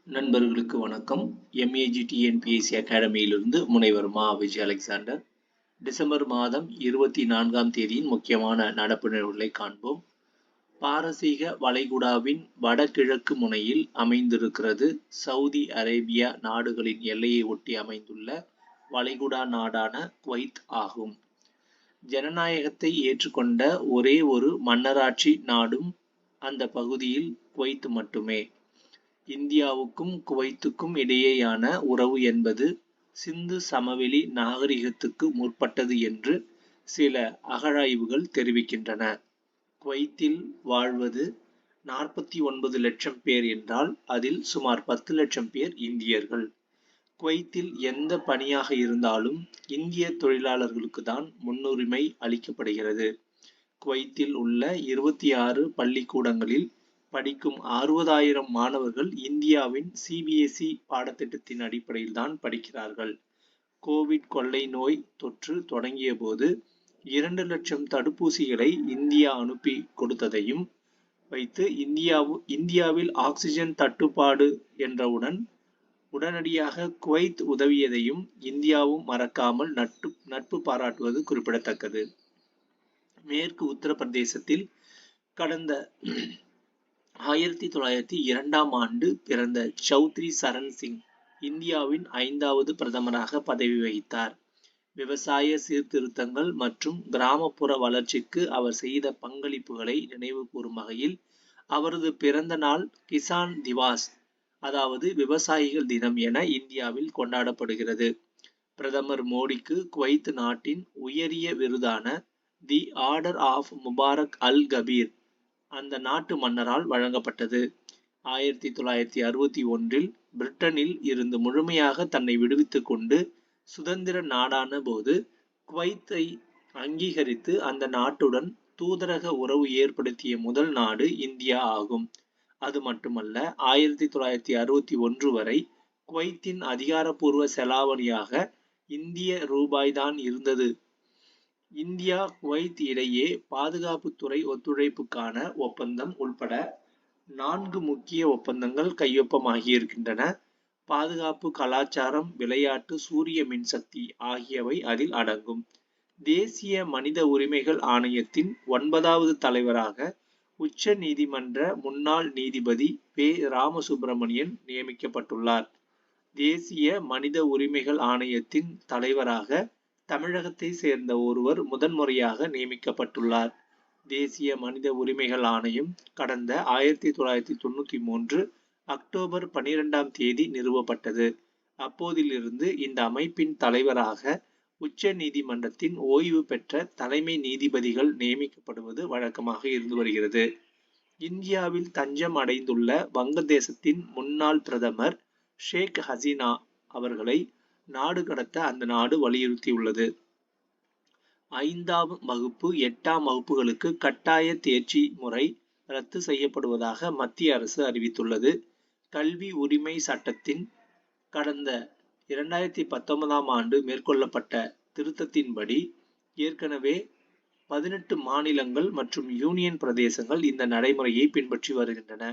நண்பர்களுக்கு வணக்கம். MEGTNPSC அகாடமியிலிருந்து முனைவர் மா. விஜய் அலெக்சாண்டர். டிசம்பர் மாதம் 24ஆம் தேதியின் முக்கியமான நடப்பு நிகழ்வுகளை காண்போம். பாரசீக வளைகுடாவின் வடகிழக்கு முனையில் அமைந்திருக்கிறது சவுதி அரேபியா நாடுகளின் எல்லையை ஒட்டி அமைந்துள்ள வளைகுடா நாடான குவைத் ஆகும். ஜனநாயகத்தை ஏற்றுக்கொண்ட ஒரே ஒரு மன்னராட்சி நாடும் அந்த பகுதியில் குவைத் மட்டுமே. இந்தியாவுக்கும் குவைத்துக்கும் இடையேயான உறவு என்பது சிந்து சமவெளி நாகரிகத்துக்கு முற்பட்டது என்று சில அகழாய்வுகள் தெரிவிக்கின்றன. குவைத்தில் வாழ்வது 49 லட்சம் பேர் என்றால் அதில் சுமார் 10 லட்சம் பேர் இந்தியர்கள். குவைத்தில் எந்த பணியாக இருந்தாலும் இந்திய தொழிலாளர்களுக்கு தான் முன்னுரிமை அளிக்கப்படுகிறது. குவைத்தில் உள்ள 26 பள்ளிக்கூடங்களில் படிக்கும் 60,000 மாணவர்கள் இந்தியாவின் CBSE பாடத்திட்டத்தின் அடிப்படையில் தான் படிக்கிறார்கள். கோவிட் கொள்ளை நோய் தொற்று தொடங்கிய போது 2 லட்சம் தடுப்பூசிகளை இந்தியா அனுப்பி கொடுத்ததையும் வைத்து இந்தியாவில் ஆக்சிஜன் தட்டுப்பாடு என்றவுடன் உடனடியாக குவைத் உதவியதையும் இந்தியாவும் மறக்காமல் நட்பு பாராட்டுவது குறிப்பிடத்தக்கது. மேற்கு உத்தரப்பிரதேசத்தில் கடந்த 1902ஆம் ஆண்டு பிறந்த சௌத்ரி சரண் சிங் இந்தியாவின் 5வது பிரதமராக பதவி வகித்தார். விவசாய சீர்திருத்தங்கள் மற்றும் கிராமப்புற வளர்ச்சிக்கு அவர் செய்த பங்களிப்புகளை நினைவு கூறும் வகையில் அவரது பிறந்த நாள் கிசான் திவாஸ், அதாவது விவசாயிகள் தினம் என இந்தியாவில் கொண்டாடப்படுகிறது. பிரதமர் மோடிக்கு குவைத் நாட்டின் உயரிய விருதான தி ஆர்டர் ஆஃப் முபாரக் அல் கபீர் அந்த நாட்டு மன்னரால் வழங்கப்பட்டது. 1961இல் பிரிட்டனில் இருந்து முழுமையாக தன்னை விடுவித்துக் கொண்டு சுதந்திர நாடான போது குவைத்தை அங்கீகரித்து அந்த நாட்டுடன் தூதரக உறவு ஏற்படுத்திய முதல் நாடு இந்தியா ஆகும். அது மட்டுமல்ல, 1961 வரை குவைத்தின் அதிகாரப்பூர்வ செலாவணியாக இந்திய ரூபாய்தான் இருந்தது. இந்தியா குவைத் இடையே பாதுகாப்புத்துறை ஒத்துழைப்புக்கான ஒப்பந்தம் உள்பட 4 முக்கிய ஒப்பந்தங்கள் கையொப்பமாகியிருக்கின்றன. பாதுகாப்பு, கலாச்சாரம், விளையாட்டு, சூரிய மின்சக்தி ஆகியவை அதில் அடங்கும். தேசிய மனித உரிமைகள் ஆணையத்தின் 9வது தலைவராக உச்ச நீதிமன்ற முன்னாள் நீதிபதி பே. ராமசுப்பிரமணியன் நியமிக்கப்பட்டுள்ளார். தேசிய மனித உரிமைகள் ஆணையத்தின் தலைவராக தமிழகத்தை சேர்ந்த ஒருவர் முதன்முறையாக நியமிக்கப்பட்டுள்ளார். தேசிய மனித உரிமைகள் ஆணையம் கடந்த 1993 அக்டோபர் 12ஆம் தேதி நிறுவப்பட்டது. அப்போதிலிருந்து இந்த அமைப்பின் தலைவராக உச்ச நீதிமன்றத்தின் ஓய்வு பெற்ற தலைமை நீதிபதிகள் நியமிக்கப்படுவது வழக்கமாக இருந்து வருகிறது. இந்தியாவில் தஞ்சம் அடைந்துள்ள வங்கதேசத்தின் முன்னாள் பிரதமர் ஷேக் ஹசீனா அவர்களை நாடு கடத்த அந்த நாடு வலியுறுத்தியுள்ளது. 5ஆம் வகுப்பு 8ஆம் வகுப்புகளுக்கு கட்டாய தேர்ச்சி முறை ரத்து செய்யப்படுவதாக மத்திய அரசு அறிவித்துள்ளது. கல்வி உரிமை சட்டத்தின் கடந்த 2019ஆம் ஆண்டு மேற்கொள்ளப்பட்ட திருத்தத்தின்படி ஏற்கனவே 18 மாநிலங்கள் மற்றும் யூனியன் பிரதேசங்கள் இந்த நடைமுறையை பின்பற்றி வருகின்றன.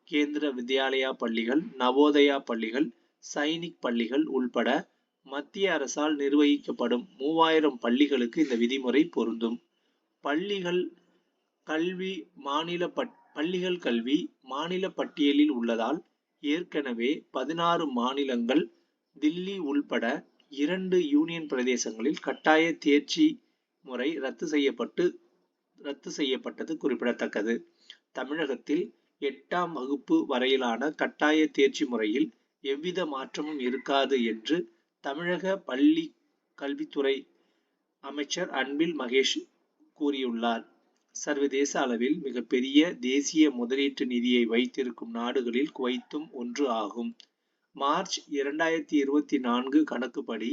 கேந்திர வித்யாலயா பள்ளிகள், நவோதயா பள்ளிகள், சைனிக் பள்ளிகள் உள்பட மத்திய அரசால் நிர்வகிக்கப்படும் 3000 பள்ளிகளுக்கு இந்த விதிமுறை பொருந்தும். பள்ளிகள் கல்வி மாநில பட்டியலில் உள்ளதால் ஏற்கனவே 16 மாநிலங்கள், தில்லி உள்பட 2 யூனியன் பிரதேசங்களில் கட்டாய தேர்ச்சி முறை ரத்து செய்யப்பட்டது குறிப்பிடத்தக்கது. தமிழகத்தில் 8ஆம் வகுப்பு வரையிலான கட்டாய தேர்ச்சி முறையில் எவ்வித மாற்றமும் இருக்காது என்று தமிழக பள்ளி கல்வித்துறை அமைச்சர் அன்பில் மகேஷ் கூறியுள்ளார். சர்வதேச அளவில் மிகப்பெரிய தேசிய முதலீட்டு நிதியை வைத்திருக்கும் நாடுகளில் குவைத்தும் ஒன்று ஆகும். மார்ச் 2024 கணக்குப்படி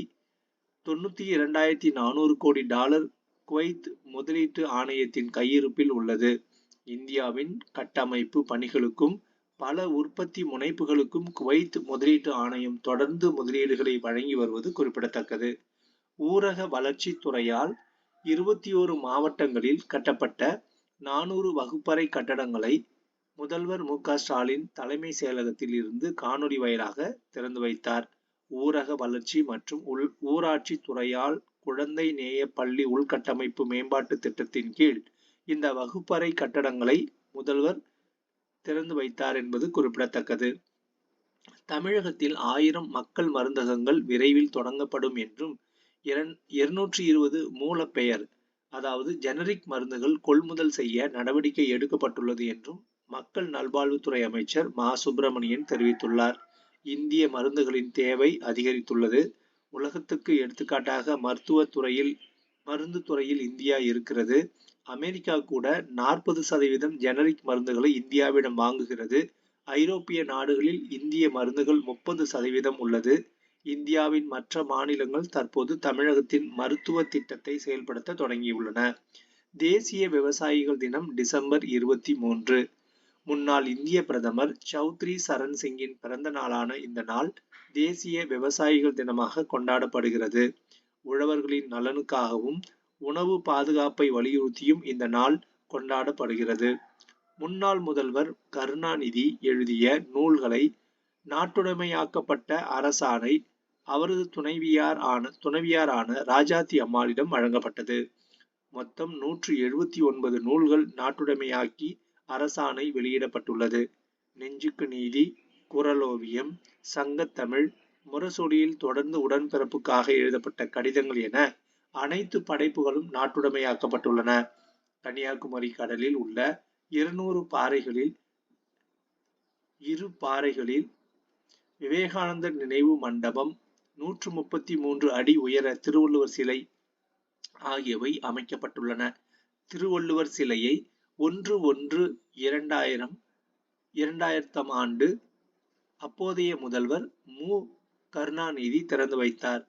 $92,400 கோடி குவைத் முதலீட்டு ஆணையத்தின் கையிருப்பில் உள்ளது. இந்தியாவின் கட்டமைப்பு பணிகளுக்கும் பல உற்பத்தி முனைப்புகளுக்கும் குவைத் முதலீட்டு ஆணையம் தொடர்ந்து முதலீடுகளை வழங்கி வருவது குறிப்பிடத்தக்கது. ஊரக வளர்ச்சி துறையால் 21 மாவட்டங்களில் கட்டப்பட்ட 400 வகுப்பறை கட்டடங்களை முதல்வர் மு.க. ஸ்டாலின் தலைமை செயலகத்தில் இருந்து காணொலி வாயிலாக திறந்து வைத்தார். ஊரக வளர்ச்சி மற்றும் ஊராட்சி துறையால் குழந்தை நேய பள்ளி உள்கட்டமைப்பு மேம்பாட்டு திட்டத்தின் கீழ் இந்த வகுப்பறை கட்டடங்களை முதல்வர் திறந்து வைத்தார் என்பது குறிப்பிடத்தக்கது. தமிழகத்தில் 1000 மக்கள் மருந்தகங்கள் விரைவில் தொடங்கப்படும் என்றும் 220 மூலப்பெயர் அதாவது ஜெனரிக் மருந்துகள் கொள்முதல் செய்ய நடவடிக்கை எடுக்கப்பட்டுள்ளது என்றும் மக்கள் நல்வாழ்வுத்துறை அமைச்சர் மா. சுப்பிரமணியன் தெரிவித்துள்ளார். இந்திய மருந்துகளின் தேவை அதிகரித்துள்ளது. உலகத்துக்கு எடுத்துக்காட்டாக மருந்து துறையில் இந்தியா இருக்கிறது. அமெரிக்கா கூட 40% ஜெனரிக் மருந்துகளை இந்தியாவிடம் வாங்குகிறது. ஐரோப்பிய நாடுகளில் இந்திய மருந்துகள் 30% உள்ளது. இந்தியாவின் மற்ற மாநிலங்கள் தற்போது தமிழகத்தின் மருத்துவ திட்டத்தை செயல்படுத்த தொடங்கியுள்ளன. தேசிய விவசாயிகள் தினம் டிசம்பர் 23. முன்னாள் இந்திய பிரதமர் சௌத்ரி சரண் சிங்கின் பிறந்த நாளான இந்த நாள் தேசிய விவசாயிகள் தினமாக கொண்டாடப்படுகிறது. உழவர்களின் நலனுக்காகவும் உணவு பாதுகாப்பை வலியுறுத்தியும் இந்த நாள் கொண்டாடப்படுகிறது. முன்னாள் முதல்வர் கருணாநிதி எழுதிய நூல்களை நாட்டுடைமையாக்கப்பட்ட அரசாணை அவரது துணைவியாரான ராஜாத்தி அம்மாளிடம் வழங்கப்பட்டது. மொத்தம் 179 நூல்கள் நாட்டுடைமையாக்கி அரசாணை வெளியிடப்பட்டுள்ளது. நெஞ்சுக்கு நீதி, குறளோவியம், சங்கத்தமிழ், முரசொலியில் தொடர்ந்து உடன்பிறப்புக்காக எழுதப்பட்ட கடிதங்கள் என அனைத்து படைப்புகளும் நாட்டுடைமையாக்கப்பட்டுள்ளன. கன்னியாகுமரி கடலில் உள்ள 200 பாறைகளில் 2 பாறைகளில் விவேகானந்தர் நினைவு மண்டபம், 133 அடி உயர திருவள்ளுவர் சிலை ஆகியவை அமைக்கப்பட்டுள்ளன. திருவள்ளுவர் சிலையை 1/1/2000 ஆண்டு அப்போதைய முதல்வர் மு. கருணாநிதி திறந்து வைத்தார்.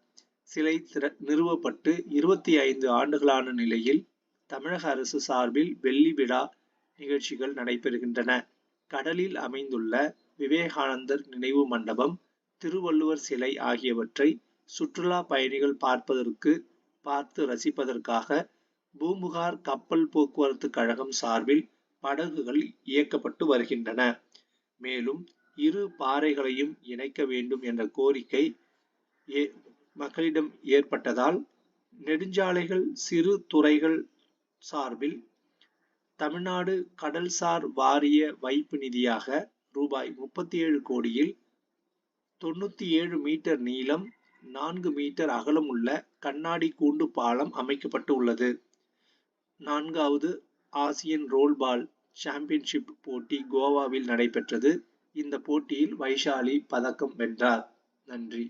சிலை நிறுவப்பட்டு 25 ஆண்டுகளான நிலையில் தமிழக அரசு சார்பில் வெள்ளி விழா நிகழ்ச்சிகள் நடைபெறுகின்றன. கடலில் அமைந்துள்ள விவேகானந்தர் நினைவு மண்டபம், திருவள்ளுவர் சிலை ஆகியவற்றை சுற்றுலா பயணிகள் பார்த்து ரசிப்பதற்காக பூம்புகார் கப்பல் போக்குவரத்து கழகம் சார்பில் படகுகள் இயக்கப்பட்டு வருகின்றன. மேலும் 2 பாறைகளையும் இணைக்க வேண்டும் என்ற கோரிக்கை மக்களிடம் ஏற்பட்டதால் நெடுஞ்சாலைகள் சிறு துறைகள் சார்பில் தமிழ்நாடு கடல்சார் வாரிய வைப்பு நிதியாக ரூபாய் 37 கோடியில் 97 மீட்டர் நீளம் 4 மீட்டர் அகலம் உள்ள கண்ணாடி கூண்டு பாலம் அமைக்கப்பட்டு உள்ளது. 4வது ஆசியன் ரோல்பால் சாம்பியன்ஷிப் போட்டி கோவாவில் நடைபெற்றது. இந்த போட்டியில் வைஷாலி பதக்கம் வென்றார். நன்றி.